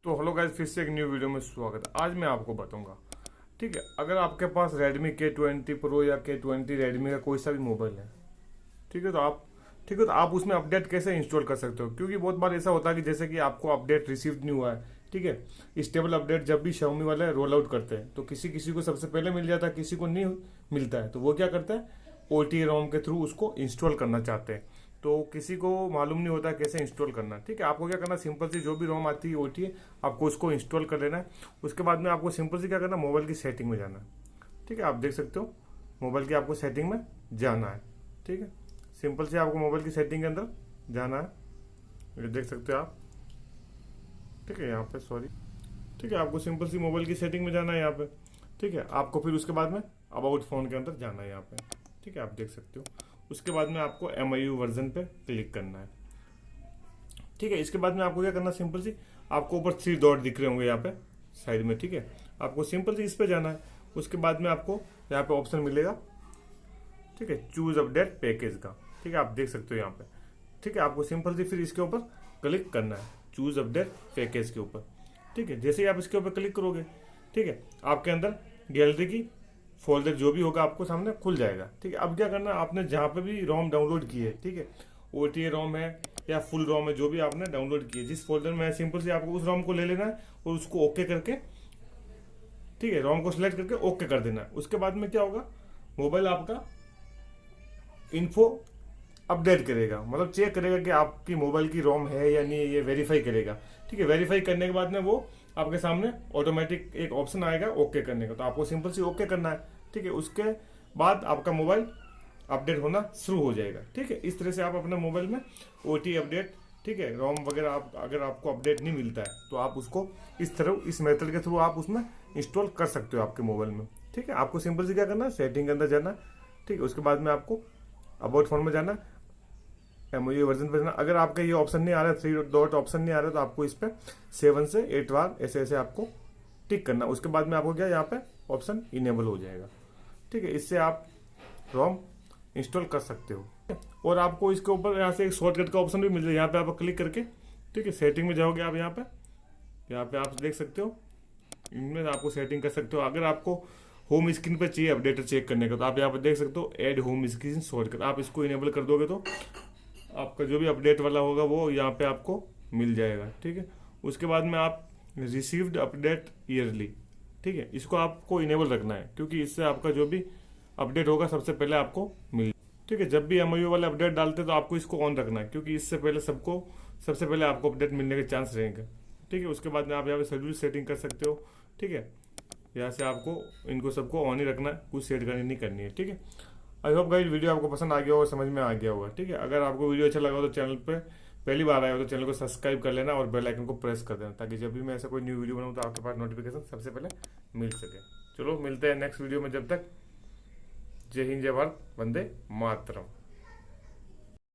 तो hello guys, फिर से एक न्यू वीडियो में स्वागत है। आज मैं आपको बताऊंगा, ठीक है, अगर आपके पास Redmi K20 Pro या K20 Redmi का कोई सा भी मोबाइल है, ठीक है, तो आप उसमें अपडेट कैसे इंस्टॉल कर सकते हो। क्योंकि बहुत बार ऐसा होता है कि जैसे कि आपको अपडेट रिसीव नहीं हुआ है, ठीक है। स्टेबल अपडेट जब भी Xiaomi वाले रोल आउट करते हैं तो किसी किसी को सबसे पहले मिल जाता है, किसी को नहीं मिलता है। तो वो क्या करता है, OTA ROM के थ्रू उसको इंस्टॉल करना चाहते हैं। तो किसी को मालूम नहीं होता कैसे इंस्टॉल करना। ठीक है, आपको क्या करना, सिंपल सी जो भी रोम आती है OTA आपको उसको इंस्टॉल कर लेना है। उसके बाद में आपको सिंपल सी क्या करना, मोबाइल की सेटिंग में जाना है। ठीक है, आप देख सकते हो मोबाइल की आपको सेटिंग में जाना है। ठीक है, सिंपल से आपको मोबाइल की सेटिंग के अंदर जाना है, ये देख सकते हो आप। ठीक है, यहाँ पे सॉरी, ठीक है, आपको सिंपल सी मोबाइल की सेटिंग में जाना है यहाँ पे। ठीक है, आपको फिर उसके बाद में अबाउट फोन के अंदर जाना है यहाँ पे। ठीक है, आप देख सकते हो। उसके बाद में आपको MIU वर्जन पे क्लिक करना है। ठीक है, इसके बाद में आपको क्या करना, सिंपल सी आपको ऊपर 3 डॉट दिख रहे होंगे यहाँ पे साइड में। ठीक है, आपको सिंपल सी इस पे जाना है। उसके बाद में आपको यहाँ पे ऑप्शन मिलेगा, ठीक है, चूज अपडेट पैकेज का। ठीक है, आप देख सकते हो यहाँ पे। ठीक है, आपको सिंपल सी फिर इसके ऊपर क्लिक करना है, चूज अपडेट पैकेज के ऊपर। ठीक है, जैसे ही आप इसके ऊपर क्लिक करोगे, ठीक है, आपके अंदर गैलरी की फोल्डर जो भी होगा आपको सामने खुल जाएगा। ठीक है, अब क्या करना, आपने जहाँ पे भी रोम डाउनलोड की है, ठीक है, OTA रोम है या फुल रोम है, जो भी आपने डाउनलोड की है, जिस फोल्डर में है, सिंपल से आपको उस रोम को ले लेना है और उसको ओके करके, ठीक है, रोम को सिलेक्ट करके ओके कर देना है। उसके बाद में क्या होगा, मोबाइल आपका इन्फो अपडेट करेगा, मतलब चेक करेगा कि आपकी मोबाइल की रोम है या नहीं है, ये वेरीफाई करेगा। ठीक है, वेरीफाई करने के बाद में वो आपके सामने ऑटोमेटिक एक ऑप्शन आएगा ओके करने का, तो आपको सिंपल सी ओके करना है। ठीक है, उसके बाद आपका मोबाइल अपडेट होना शुरू हो जाएगा। ठीक है, इस तरह से आप अपने मोबाइल में OTA अपडेट, ठीक है, रोम वगैरह अगर आपको अपडेट नहीं मिलता है तो आप उसको इस तरह, इस मेथड के थ्रू आप उसमें इंस्टॉल कर सकते हो आपके मोबाइल में। ठीक है, आपको सिंपल से क्या करना है, सेटिंग के अंदर जाना। ठीक है, उसके बाद में आपको अबाउट फोन में जाना, MIU वर्जन पर जाना। अगर आपका ये ऑप्शन नहीं आ रहा है, 3 डॉट ऑप्शन नहीं आ रहा है, तो आपको इस पर 7 से 8 बार ऐसे ऐसे आपको टिक करना। उसके बाद में आपको क्या, यहाँ पे ऑप्शन इनेबल हो जाएगा। ठीक है, इससे आप रोम इंस्टॉल कर सकते हो। और आपको इसके ऊपर यहाँ से एक शॉर्टकट का ऑप्शन भी मिल जाएगा, यहाँ पे आप क्लिक करके, ठीक है, सेटिंग में जाओगे आप, यहाँ पे आप देख सकते हो, इनमें आपको सेटिंग कर सकते हो। अगर आपको होम स्क्रीन पे चाहिए अपडेटर चेक करने का, तो आप यहाँ पे देख सकते हो ऐड होम स्क्रीन शॉर्टकट, आप इसको इनेबल कर दोगे तो आपका जो भी अपडेट वाला होगा वो यहाँ पे आपको मिल जाएगा। ठीक है, उसके बाद में आप रिसीव्ड अपडेट ईयरली, ठीक है, इसको आपको इनेबल रखना है, क्योंकि इससे आपका जो भी अपडेट होगा सबसे पहले आपको मिल। ठीक है, जब भी MIU वाले अपडेट डालते हैं तो आपको इसको ऑन रखना है, क्योंकि इससे पहले सबसे पहले आपको अपडेट मिलने के चांस रहेंगे। ठीक है, उसके बाद में आप यहाँ पे शेड्यूल सेटिंग कर सकते हो। ठीक है, यहाँ से आपको इनको सबको ऑन ही रखना है, कुछ सेट करनी नहीं करनी है। ठीक है, आई होप गाइस वीडियो आपको पसंद आ गया होगा, समझ में आ गया होगा। ठीक है, अगर आपको वीडियो अच्छा लगा हो तो चैनल पे पहली बार आए हो तो चैनल को सब्सक्राइब कर लेना और बेल आइकन को प्रेस कर देना, ताकि जब भी मैं ऐसा कोई न्यू वीडियो बनाऊँ तो आपके पास नोटिफिकेशन सबसे पहले मिल सके। चलो मिलते हैं नेक्स्ट वीडियो में, जब तक जय हिंद, जय भारत, वंदे मातरम।